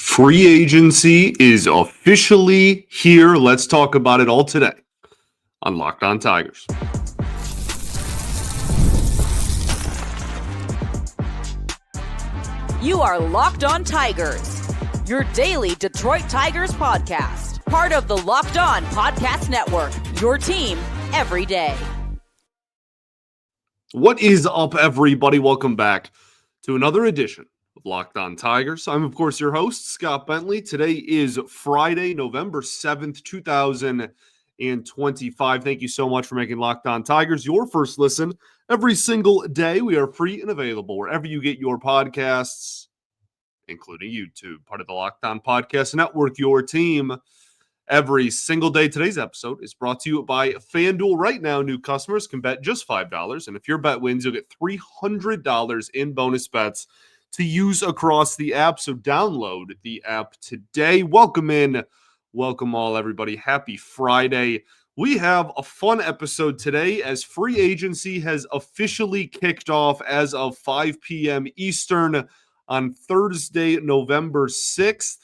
Free agency is officially here. Let's talk about it all today on Locked On Tigers. You are Locked On Tigers, your daily Detroit Tigers podcast. Part of the Locked On Podcast Network, your team every day. What is up, everybody? Welcome back to another edition of Locked On Tigers. I'm, of course, your host, Scott Bentley. Today is Friday, November 7th, 2025. Thank you so much for making Locked On Tigers your first listen every single day. We are free and available wherever you get your podcasts, including YouTube, part of the Locked On Podcast Network, your team every single day. Today's episode is brought to you by FanDuel. Right now, new customers can bet just $5, and if your bet wins, you'll get $300 in bonus bets to use across the app. So download the app today. Welcome in. Welcome all, everybody. Happy Friday. We have a fun episode today as free agency has officially kicked off as of 5 p.m. Eastern on Thursday, November 6th.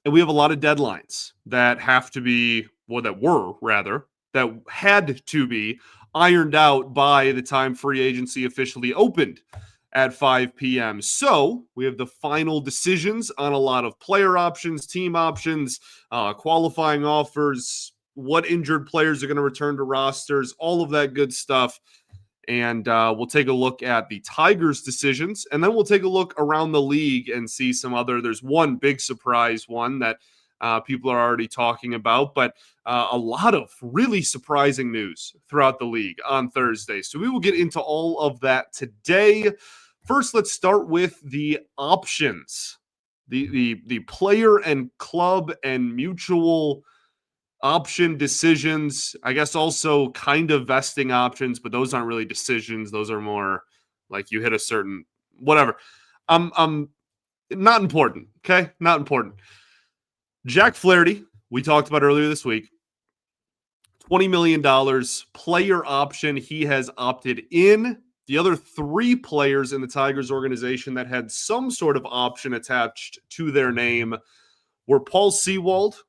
And we have a lot of deadlines that have to be, that had to be ironed out by the time free agency officially opened at 5 p.m. So we have the final decisions on a lot of player options, team options, qualifying offers, what injured players are going to return to rosters, all of that good stuff. And we'll take a look at the Tigers' decisions, and then we'll take a look around the league and see some other. There's one big surprise one that people are already talking about, but a lot of really surprising news throughout the league on Thursday. So we will get into all of that today. First, let's start with the options, the player and club and mutual option decisions, I guess also kind of vesting options, but those aren't really decisions. Those are more like you hit a certain whatever. Not important. Okay. Not important. Jack Flaherty, we talked about earlier this week, $20 million player option. He has opted in. The other three players in the Tigers organization that had some sort of option attached to their name were Paul Sewald,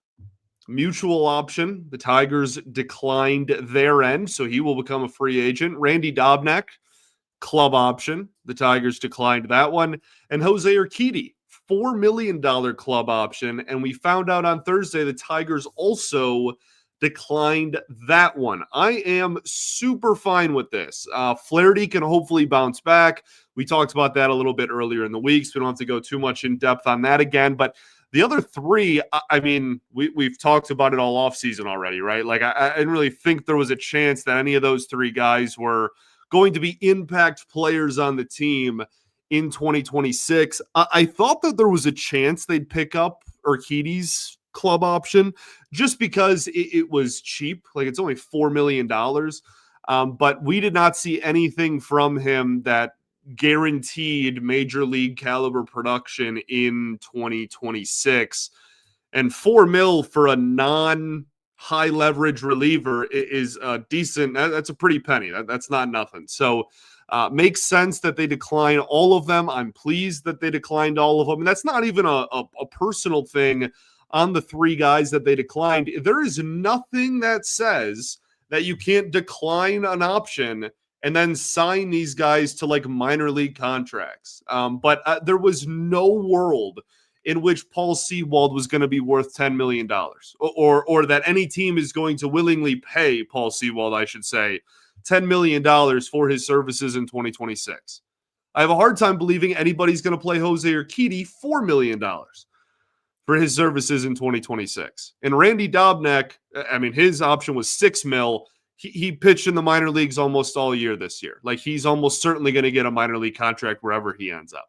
mutual option. The Tigers declined their end, so he will become a free agent. Randy Dobnak, club option. The Tigers declined that one. And Jose Urquidy, $4 million club option. And we found out on Thursday the Tigers also declined that one. I am super fine with this. Flaherty can hopefully bounce back. We talked about that a little bit earlier in the week, so we don't have to go too much in depth on that again. But the other three, I mean, we've talked about it all offseason already, right? Like, I didn't really think there was a chance that any of those three guys were going to be impact players on the team in 2026. I thought that there was a chance they'd pick up Urquidy's club option just because it was cheap. Like, it's only $4 million. But we did not see anything from him that guaranteed major league caliber production in 2026, and $4 million for a non-high leverage reliever is a decent. That's a pretty penny. That's not nothing. So makes sense that they decline all of them. I'm pleased that they declined all of them, and that's not even a personal thing on the three guys that they declined. There is nothing that says that you can't decline an option and then sign these guys to like minor league contracts. But there was no world in which Paul Sewald was going to be worth $10 million or that any team is going to willingly pay Paul Sewald, I should say, $10 million for his services in 2026. I have a hard time believing anybody's going to play Jose Urquidy $4 million for his services in 2026. And Randy Dobnak, I mean, his option was $6 million. He pitched in the minor leagues almost all year this year. Like, he's almost certainly going to get a minor league contract wherever he ends up.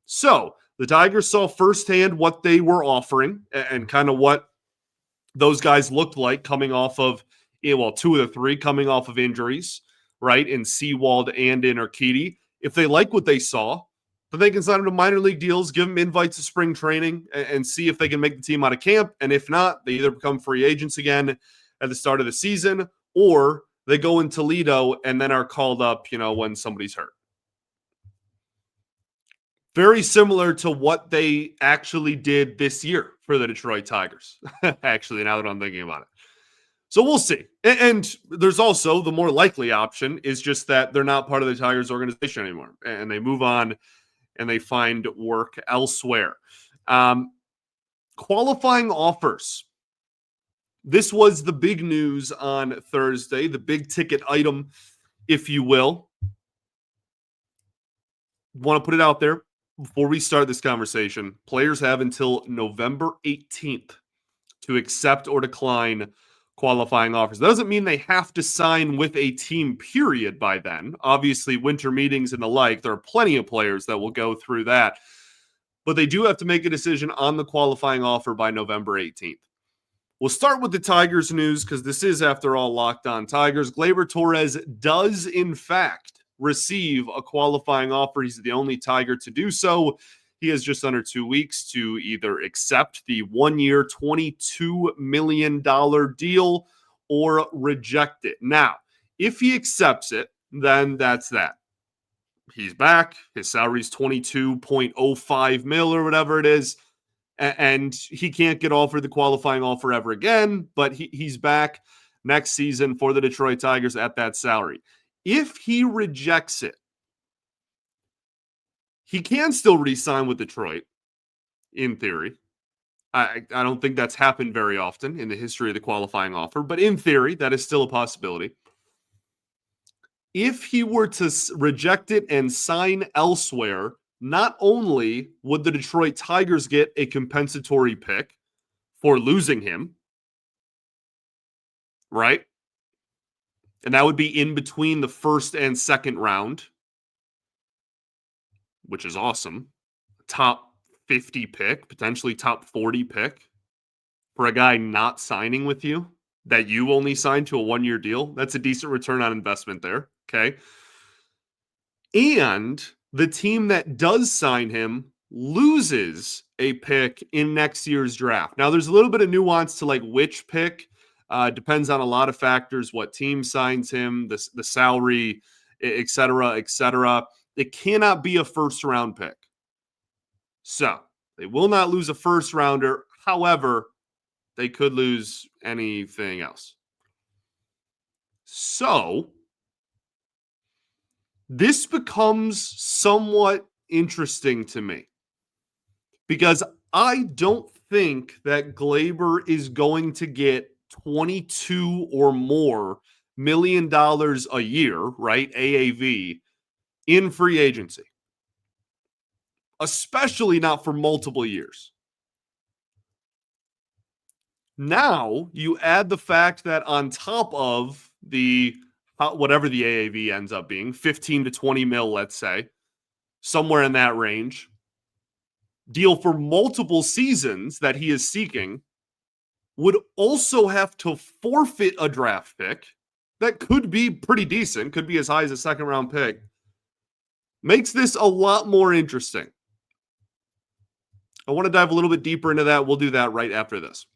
So the Tigers saw firsthand what they were offering and kind of what those guys looked like coming off of, well, two of the three coming off of injuries, right, in Sewald and in Urquidy. If they like what they saw, then they can sign them to minor league deals, give them invites to spring training, and see if they can make the team out of camp. And if not, they either become free agents again at the start of the season, or they go in Toledo and then are called up, when somebody's hurt. Very similar to what they actually did this year for the Detroit Tigers. Actually, now that I'm thinking about it. So we'll see. And there's also the more likely option is just that they're not part of the Tigers organization anymore. And they move on and they find work elsewhere. Qualifying offers. This was the big news on Thursday, the big ticket item, if you will. Want to put it out there before we start this conversation. Players have until November 18th to accept or decline qualifying offers. That doesn't mean they have to sign with a team, period, by then. Obviously, winter meetings and the like, there are plenty of players that will go through that. But they do have to make a decision on the qualifying offer by November 18th. We'll start with the Tigers news because this is, after all, Locked On Tigers. Gleyber Torres does, in fact, receive a qualifying offer. He's the only Tiger to do so. He has just under 2 weeks to either accept the 1-year, $22 million deal or reject it. Now, if he accepts it, then that's that. He's back. His salary is $22.05 million or whatever it is. And he can't get offered the qualifying offer ever again, but he's back next season for the Detroit Tigers at that salary. If he rejects it, he can still re-sign with Detroit, in theory. I don't think that's happened very often in the history of the qualifying offer, but in theory, that is still a possibility. If he were to reject it and sign elsewhere, not only would the Detroit Tigers get a compensatory pick for losing him, right? And that would be in between the first and second round, which is awesome. Top 50 pick, potentially top 40 pick for a guy not signing with you that you only signed to a 1-year deal. That's a decent return on investment there, okay? And the team that does sign him loses a pick in next year's draft. Now, there's a little bit of nuance to like which pick. Depends on a lot of factors, what team signs him, the salary, et cetera, et cetera. It cannot be a first-round pick. So, they will not lose a first-rounder. However, they could lose anything else. So, this becomes somewhat interesting to me because I don't think that Gleyber is going to get $22 or more million a year, right? AAV in free agency, especially not for multiple years. Now you add the fact that on top of the whatever the AAV ends up being, 15 to 20 mil, let's say, somewhere in that range, deal for multiple seasons that he is seeking, would also have to forfeit a draft pick that could be pretty decent, could be as high as a second-round pick. Makes this a lot more interesting. I want to dive a little bit deeper into that. We'll do that right after this.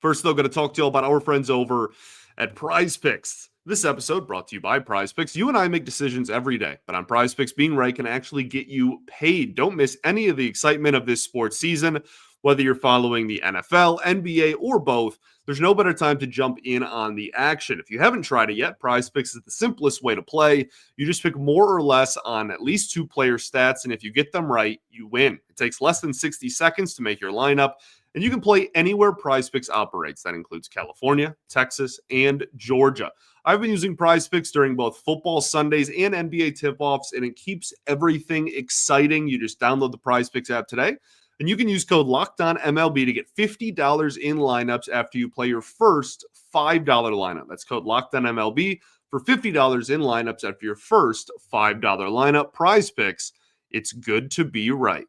First, though, going to talk to you about our friends over at Prize Picks. This episode brought to you by Prize Picks. You and I make decisions every day, but on Prize Picks, being right can actually get you paid. Don't miss any of the excitement of this sports season, whether you're following the NFL, NBA, or both. There's no better time to jump in on the action. If you haven't tried it yet, Prize Picks is the simplest way to play. You just pick more or less on at least 2 player stats, and if you get them right, you win. It takes less than 60 seconds to make your lineup, and you can play anywhere Prize Picks operates. That includes California, Texas, and Georgia. I've been using Prize Picks during both football Sundays and NBA tip-offs, and it keeps everything exciting. You just download the Prize Picks app today, and you can use code LOCKEDONMLB to get $50 in lineups after you play your first $5 lineup. That's code LOCKEDONMLB for $50 in lineups after your first $5 lineup. Prize Picks, it's good to be right.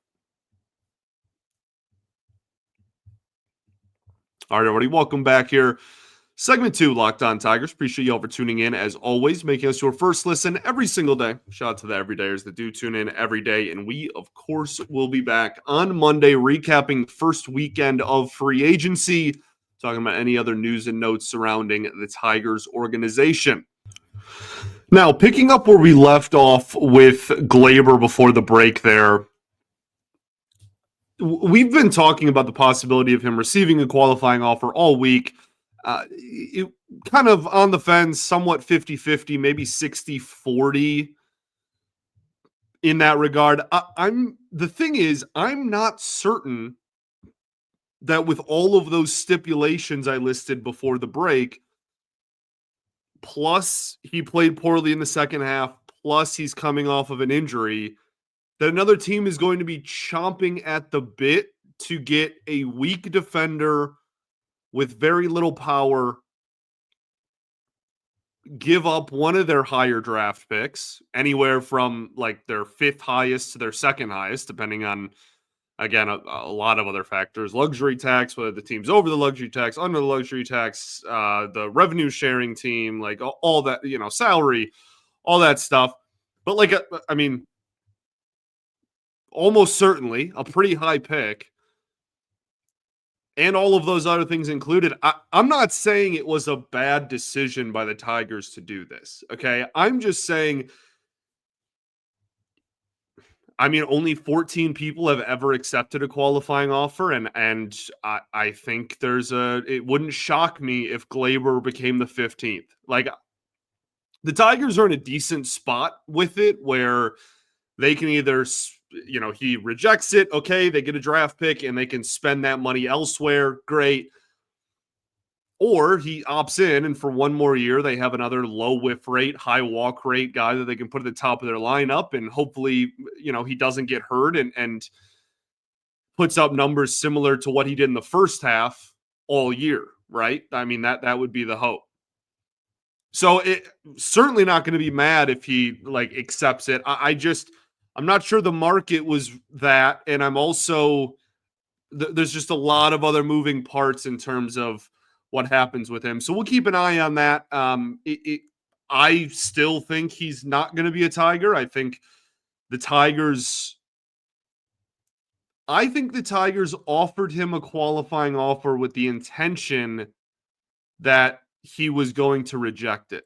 All right, everybody, welcome back here. Segment 2, Locked On Tigers. Appreciate you all for tuning in, as always, making us your first listen every single day. Shout out to the everydayers that do tune in every day. And we, of course, will be back on Monday recapping the first weekend of free agency, talking about any other news and notes surrounding the Tigers organization. Now, picking up where we left off with Gleyber before the break there, we've been talking about the possibility of him receiving a qualifying offer all week. Kind of on the fence, somewhat 50-50, maybe 60-40 in that regard. The thing is, I'm not certain that with all of those stipulations I listed before the break, plus he played poorly in the second half, plus he's coming off of an injury, that another team is going to be chomping at the bit to get a weak defender with very little power, give up one of their higher draft picks, anywhere from like their fifth highest to their second highest, depending on, again, a lot of other factors. Luxury tax, whether the team's over the luxury tax, under the luxury tax, the revenue sharing team, like all that, salary, all that stuff. But like, I mean, almost certainly a pretty high pick. And all of those other things included. I'm not saying it was a bad decision by the Tigers to do this. Okay. I'm just saying, I mean, only 14 people have ever accepted a qualifying offer, and I think it wouldn't shock me if Gleyber became the 15th. Like, the Tigers are in a decent spot with it where they can either, he rejects it, okay, they get a draft pick and they can spend that money elsewhere, great. Or he opts in, and for one more year, they have another low whiff rate, high walk rate guy that they can put at the top of their lineup. And hopefully, he doesn't get hurt and puts up numbers similar to what he did in the first half all year, right? I mean, that would be the hope. So certainly not going to be mad if he accepts it. I'm not sure the market was that. And I'm also, there's just a lot of other moving parts in terms of what happens with him. So we'll keep an eye on that. I still think he's not going to be a Tiger. I think the Tigers offered him a qualifying offer with the intention that he was going to reject it.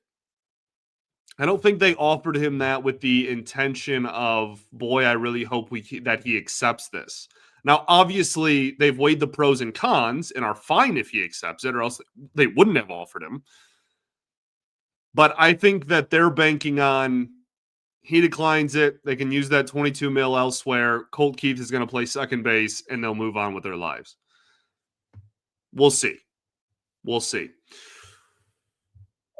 I don't think they offered him that with the intention of, boy, I really hope that he accepts this. Now, obviously, they've weighed the pros and cons and are fine if he accepts it, or else they wouldn't have offered him. But I think that they're banking on he declines it. They can use that $22 million elsewhere. Colt Keith is going to play second base, and they'll move on with their lives. We'll see.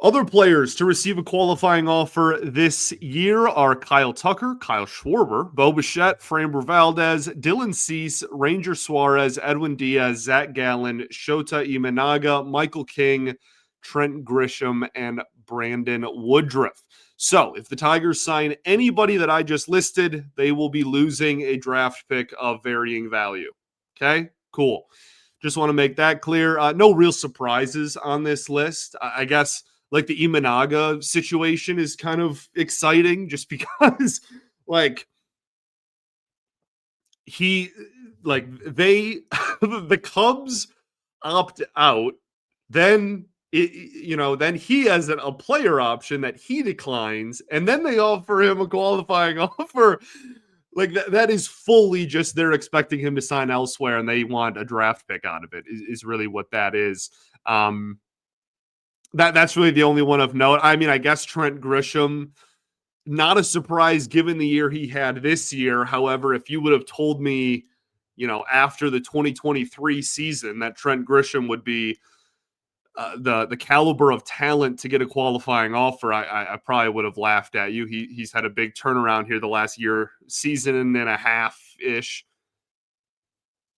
Other players to receive a qualifying offer this year are Kyle Tucker, Kyle Schwarber, Bo Bichette, Framber Valdez, Dylan Cease, Ranger Suarez, Edwin Diaz, Zach Gallen, Shota Imanaga, Michael King, Trent Grisham, and Brandon Woodruff. So if the Tigers sign anybody that I just listed, they will be losing a draft pick of varying value. Okay, cool. Just want to make that clear. No real surprises on this list. I guess like the Imanaga situation is kind of exciting just because the Cubs opt out, then then he has a player option that he declines, and then they offer him a qualifying offer. Like that is fully just they're expecting him to sign elsewhere, and they want a draft pick out of it. Is really what that is. That's really the only one of note. I mean, I guess Trent Grisham, not a surprise given the year he had this year. However, if you would have told me, after the 2023 season that Trent Grisham would be the caliber of talent to get a qualifying offer, I probably would have laughed at you. He's had a big turnaround here the last season and a half-ish.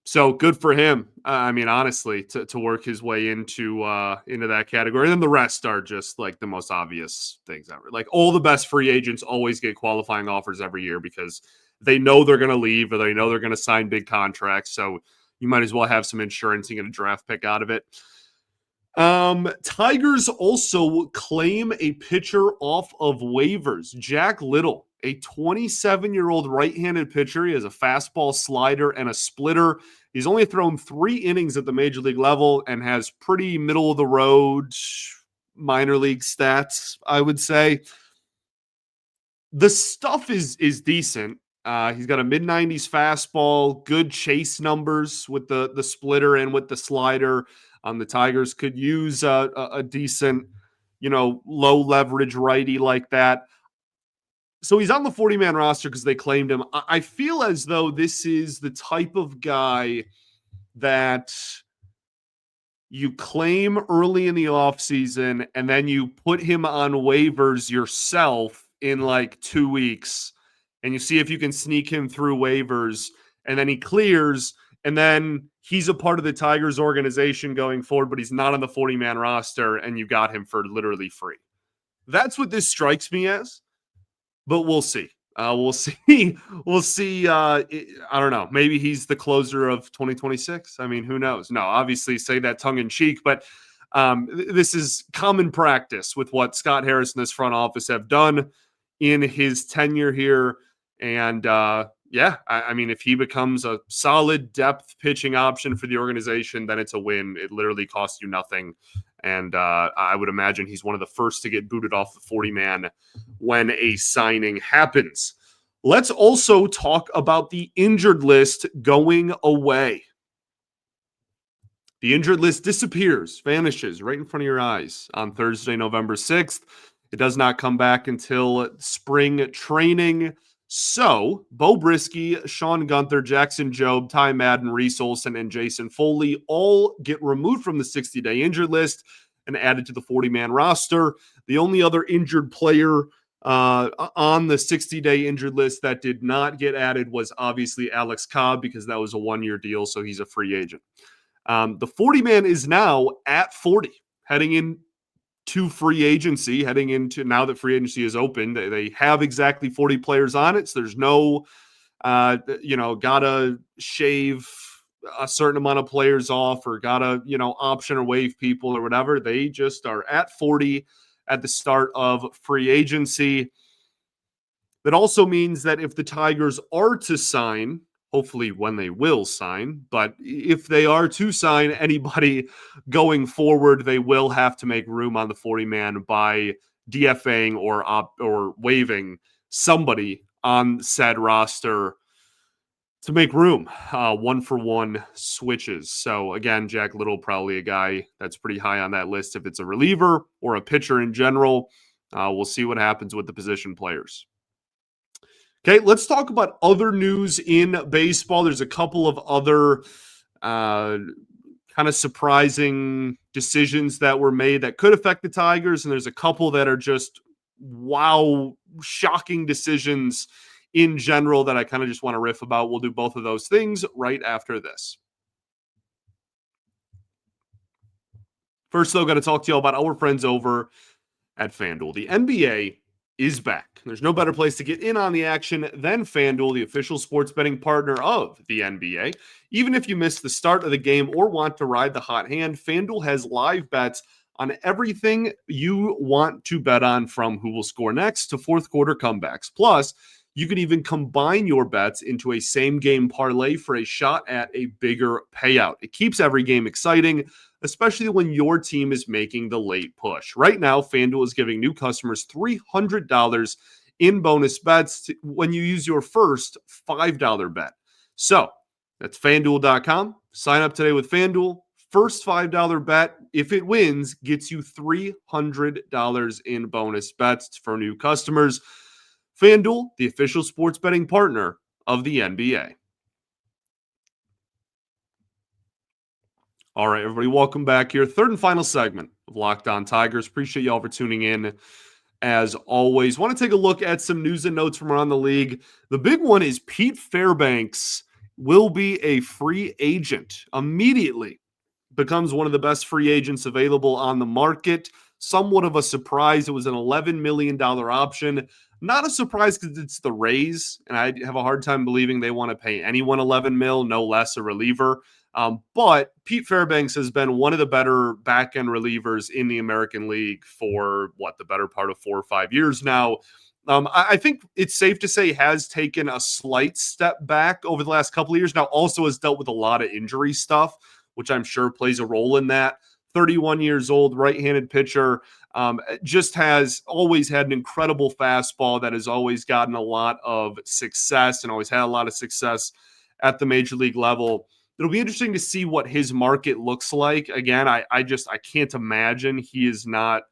So good for him. I mean, honestly, to work his way into that category. And then the rest are just like the most obvious things ever. Like all the best free agents always get qualifying offers every year because they know they're going to leave or they know they're going to sign big contracts. So you might as well have some insurance and get a draft pick out of it. Tigers also claim a pitcher off of waivers. Jack Little, a 27-year-old right-handed pitcher. He has a fastball, slider, and a splitter. He's only thrown 3 innings at the major league level and has pretty middle-of-the-road minor league stats, I would say. The stuff is decent. He's got a mid-90s fastball, good chase numbers with the splitter and with the slider. The Tigers could use a decent, low leverage righty like that. So he's on the 40-man roster because they claimed him. I feel as though this is the type of guy that you claim early in the offseason and then you put him on waivers yourself in like 2 weeks and you see if you can sneak him through waivers and then he clears and then he's a part of the Tigers organization going forward, but he's not on the 40-man roster and you got him for literally free. That's what this strikes me as, but we'll see. We'll see. We'll see. I don't know. Maybe he's the closer of 2026. I mean, who knows? No, obviously say that tongue in cheek, but this is common practice with what Scott Harris and this front office have done in his tenure here. And I mean, if he becomes a solid depth pitching option for the organization, then it's a win. It literally costs you nothing. And I would imagine he's one of the first to get booted off the 40-man when a signing happens. Let's also talk about the injured list going away. The injured list disappears, vanishes right in front of your eyes on Thursday, November 6th. It does not come back until spring training. So, Bo Brisky, Sean Gunther, Jackson Jobe, Ty Madden, Reese Olson, and Jason Foley all get removed from the 60-day injured list and added to the 40-man roster. The only other injured player on the 60-day injured list that did not get added was obviously Alex Cobb because that was a one-year deal, so he's a free agent. The 40-man is now at 40, heading into free agency, heading into now that free agency is open. They have exactly 40 players on it, so there's no, gotta shave a certain amount of players off or gotta, option or waive people or whatever. They just are at 40 at the start of free agency. That also means that if the Tigers are to sign, hopefully when they will sign, but if they are to sign anybody going forward, they will have to make room on the 40-man by DFAing or waiving somebody on said roster to make room. 1-for-1 switches. So again, Jack Little, probably a guy that's pretty high on that list if it's a reliever or a pitcher in general. We'll see what happens with the position players. Okay, let's talk about other news in baseball. There's a couple of other kind of surprising decisions that were made that could affect the Tigers, and there's a couple that are just wow, shocking decisions in general that I kind of just want to riff about. We'll do both of those things right after this. First, though, got to talk to you all about our friends over at FanDuel. The NBA is back. There's no better place to get in on the action than FanDuel, the official sports betting partner of the NBA. Even if you missed the start of the game or want to ride the hot hand, FanDuel has live bets on everything you want to bet on, from who will score next to fourth quarter comebacks. Plus, you can even combine your bets into a same-game parlay for a shot at a bigger payout. It keeps every game exciting, especially when your team is making the late push. Right now, FanDuel is giving new customers $300 in bonus bets when you use your first $5 bet. So that's FanDuel.com. Sign up today with FanDuel. First $5 bet, if it wins, gets you $300 in bonus bets for new customers. FanDuel, the official sports betting partner of the NBA. All right, everybody, welcome back here. Third and final segment of Locked On Tigers. Appreciate y'all for tuning in. As always, want to take a look at some news and notes from around the league. The big one is Pete Fairbanks will be a free agent immediately. Becomes one of the best free agents available on the market. Somewhat of a surprise. It was an $11 million option. Not a surprise because it's the Rays, and I have a hard time believing they want to pay anyone $11 million, no less a reliever. But Pete Fairbanks has been one of the better back-end relievers in the American League for, the better part of 4 or 5 years now. I think it's safe to say he has taken a slight step back over the last couple of years. Now, also has dealt with a lot of injury stuff, which I'm sure plays a role in that. 31 years old, right-handed pitcher. Just has always had an incredible fastball that has always gotten a lot of success and always had a lot of success at the major league level. It'll be interesting to see what his market looks like. Again, I can't imagine he is not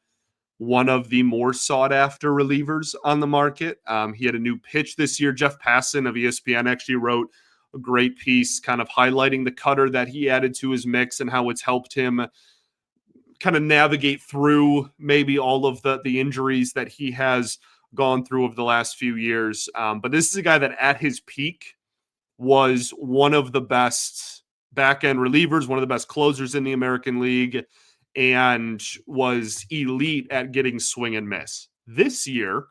one of the more sought after relievers on the market. He had a new pitch this year. Jeff Passan of ESPN actually wrote a great piece kind of highlighting the cutter that he added to his mix and how it's helped him kind of navigate through maybe all of the injuries that he has gone through over the last few years. But this is a guy that at his peak was one of the best back-end relievers, one of the best closers in the American League, and was elite at getting swing and miss. This year,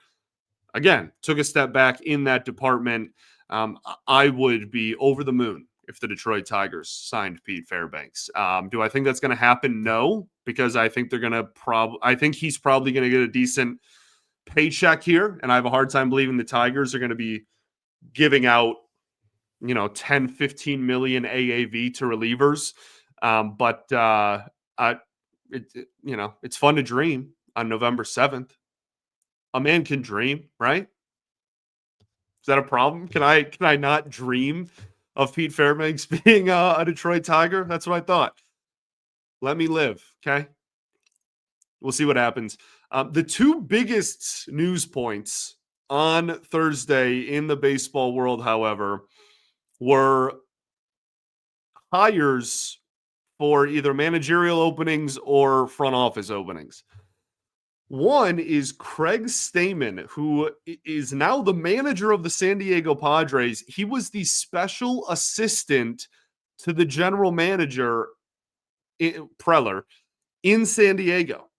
again, took a step back in that department. I would be over the moon if the Detroit Tigers signed Pete Fairbanks. Do I think that's going to happen? No, because I think they're going to I think he's probably going to get a decent paycheck here, and I have a hard time believing the Tigers are going to be giving out 10, 15 million AAV to relievers. It's fun to dream on November 7th. A man can dream, right? Is that a problem? Can I not dream of Pete Fairbanks being a Detroit Tiger? That's what I thought. Let me live, okay? We'll see what happens. The two biggest news points on Thursday in the baseball world, however, were hires for either managerial openings or front office openings. One is Craig Stammen, who is now the manager of the San Diego Padres. He was the special assistant to the general manager, Preller, in San Diego.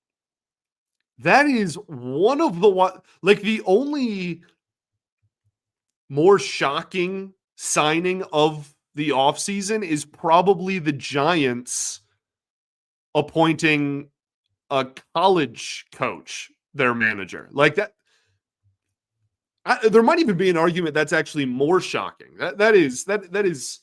That is one of the only more shocking signing of the offseason is probably the Giants appointing a college coach, their manager. Like that. There might even be an argument that's actually more shocking. That is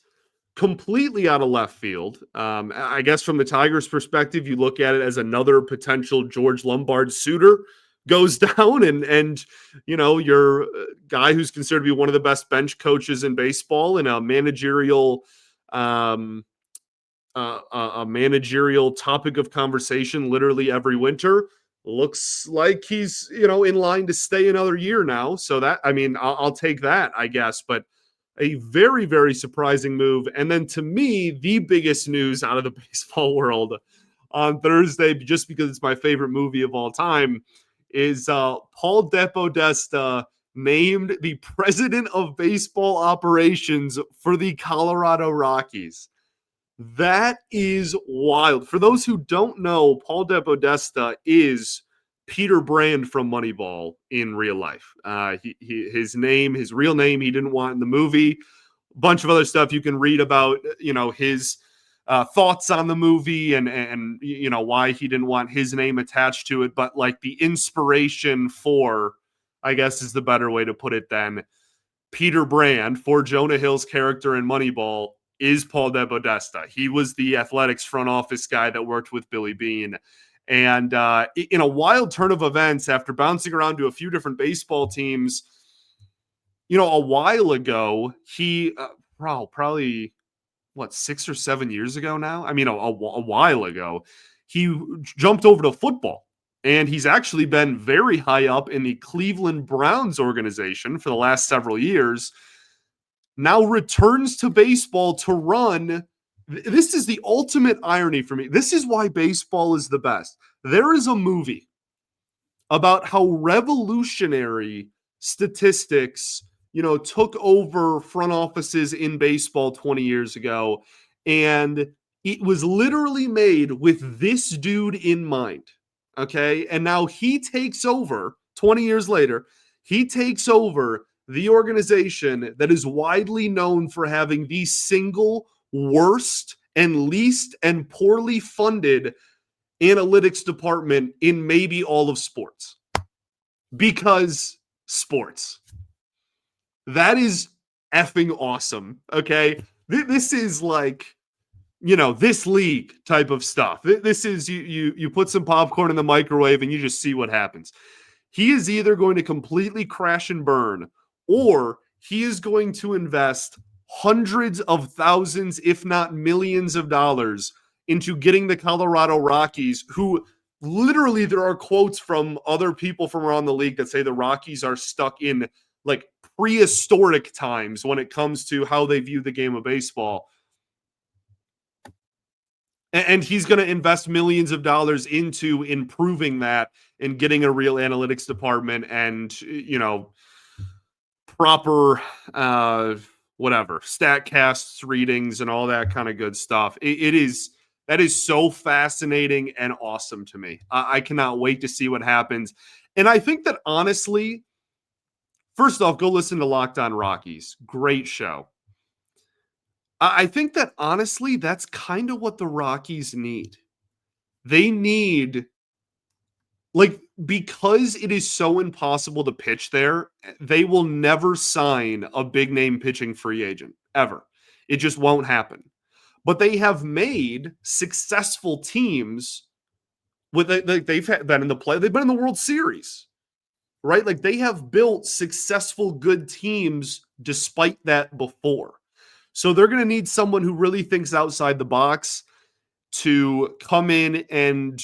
completely out of left field. I guess from the Tigers' perspective, you look at it as another potential George Lombard suitor goes down, and your guy who's considered to be one of the best bench coaches in baseball and a managerial topic of conversation literally every winter, looks like he's in line to stay another year now. So that, I'll take that, I guess. But a very, very surprising move. And then to me, the biggest news out of the baseball world on Thursday, just because it's my favorite movie of all time, is Paul DePodesta named the president of baseball operations for the Colorado Rockies. That is wild. For those who don't know, Paul DePodesta is Peter Brand from Moneyball in real life. His real name, he didn't want in the movie. A bunch of other stuff you can read about, his thoughts on the movie and why he didn't want his name attached to it. But like the inspiration for, I guess is the better way to put it then, Peter Brand for Jonah Hill's character in Moneyball is Paul DePodesta. He was the Athletics front office guy that worked with Billy Beane. And in a wild turn of events, after bouncing around to a few different baseball teams, a while ago, he probably 6 or 7 years ago now? A while ago, he jumped over to football. And he's actually been very high up in the Cleveland Browns organization for the last several years. Now returns to baseball to run. This is the ultimate irony for me. This is why baseball is the best. There is a movie about how revolutionary statistics, took over front offices in baseball 20 years ago. And it was literally made with this dude in mind. Okay. And now he takes over 20 years later. He takes over the organization that is widely known for having the single worst and least and poorly funded analytics department in maybe all of sports. Because sports. That is effing awesome. Okay. This is like, this league type of stuff. This is you put some popcorn in the microwave and you just see what happens. He is either going to completely crash and burn, or he is going to invest hundreds of thousands, if not millions of dollars into getting the Colorado Rockies, who literally there are quotes from other people from around the league that say the Rockies are stuck in like prehistoric times when it comes to how they view the game of baseball. And he's going to invest millions of dollars into improving that and getting a real analytics department and, proper, StatCasts readings and all that kind of good stuff. That is so fascinating and awesome to me. I cannot wait to see what happens. And I think that honestly, first off, go listen to Locked On Rockies. Great show. I think that honestly, that's kind of what the Rockies need. They need, because it is so impossible to pitch there, they will never sign a big name pitching free agent, ever. It just won't happen. But they have made successful teams with they've been in the play, they've been in the World Series, right? Like they have built successful, good teams despite that before. So they're going to need someone who really thinks outside the box to come in and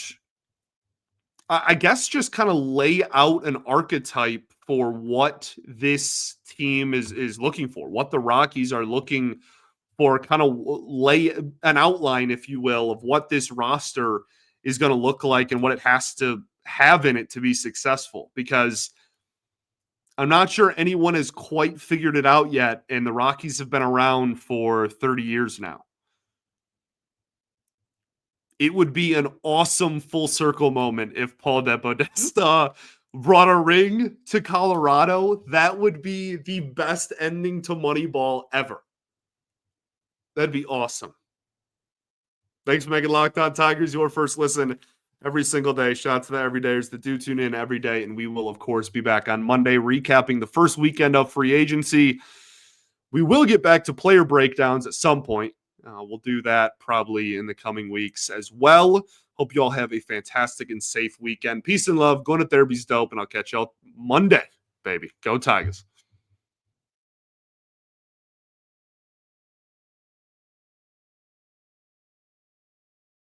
I guess just kind of lay out an archetype for what this team is looking for, what the Rockies are looking for, kind of lay an outline, if you will, of what this roster is going to look like and what it has to have in it to be successful. Because I'm not sure anyone has quite figured it out yet, and the Rockies have been around for 30 years now. It would be an awesome full circle moment if Paul DePodesta brought a ring to Colorado. That would be the best ending to Moneyball ever. That'd be awesome. Thanks for making Locked On Tigers your first listen every single day. Shout out to the everydayers that do tune in every day. And we will, of course, be back on Monday recapping the first weekend of free agency. We will get back to player breakdowns at some point. We'll do that probably in the coming weeks as well. Hope you all have a fantastic and safe weekend. Peace and love. Going to therapy's dope, and I'll catch y'all Monday, baby. Go Tigers.